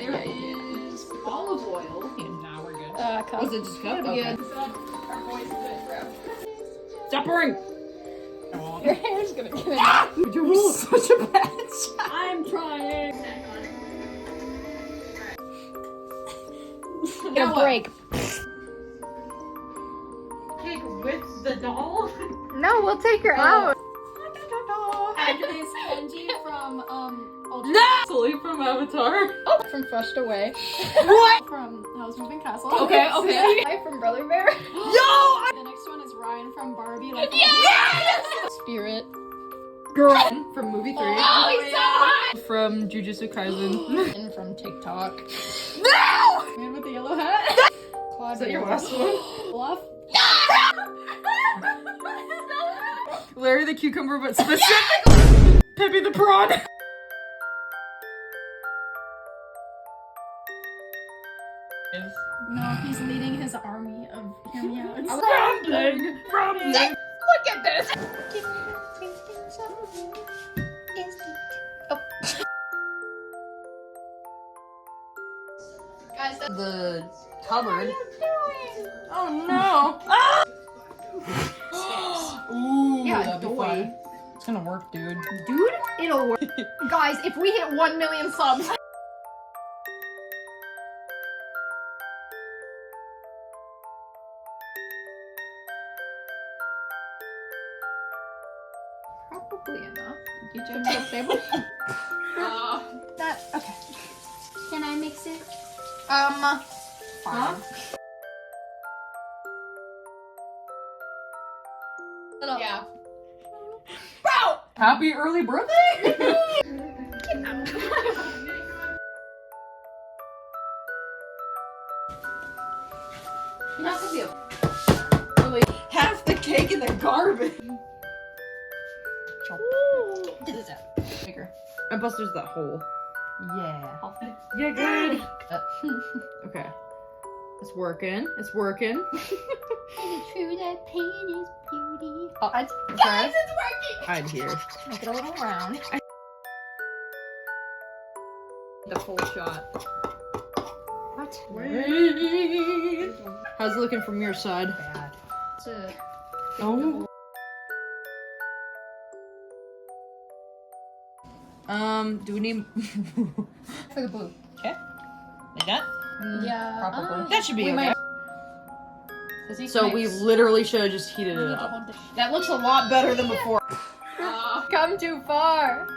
there is olive oil. And now we're good. Was it just cup? Okay. Stop pouring! Your hair's gonna get it. You're such a bad shot. I'm trying. Get a break. Cake with the doll? No, we'll take her out. Actually, it's Kenji from Ultra. No! Sully from Avatar. From Flushed Away. What? From Howl's Moving Castle. Okay. Hi from Brother Bear. Yo! The next one is Ryan from Barbie. Like, Spirit. Girl from movie 3. Oh, he's so hot! From Jujutsu Kaisen. And from TikTok. No! Man with the yellow hat. Is that your last one? Bluff. Larry the Cucumber, but specifically Peppy the Prawn. No, he's leading his army of hear me out. Rumbling. Look at this. Guys, that's The cupboard. oh no. Ooh, Yeah, that'd be doy. fun. It's gonna work, dude. Dude, it'll work. Guys, if we hit 1 million subs. Probably enough. Did you jump to the table? That, okay. Can I mix it? Fine. Yeah. Bro! Happy early birthday! Not a deal. Really, half the cake in the garbage. Get this out. Bigger. And plus there's that hole. Yeah. Yeah, good. Okay. It's working. It's working. True that pain is beauty. Oh, Okay. guys, it's working! Hide here. Make it a little round. The full shot. What? Wait. How's it looking from your side? Bad. It's a... Oh. Do we need For the blue. okay? Like that? Yeah. Probably. That should be We okay. might- Does he So we mix? literally should have just heated it up. That looks a lot better than before. Come too far.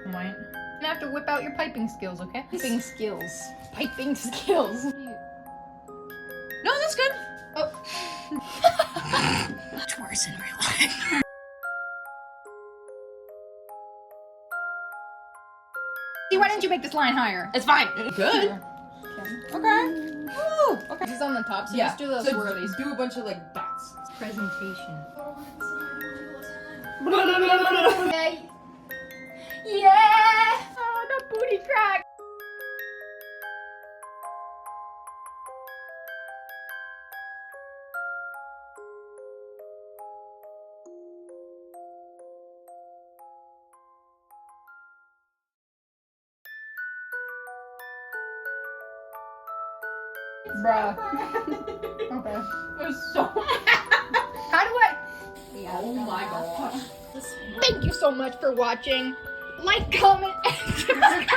Good point. You have to whip out your piping skills, okay? Piping skills. Piping skills. No, that's good. Oh. Much worse in real life. See, why didn't you make this line higher? It's fine. Good. Okay. Woo. Okay. This is on the top, so Yeah. just do those So swirlies. do a bunch of like dots. Presentation. Yay! Yeah! Oh, the booty crack! Bruh. Okay. It was so. How do I? Oh my gosh. Thank you so much for watching. Like, comment, and subscribe.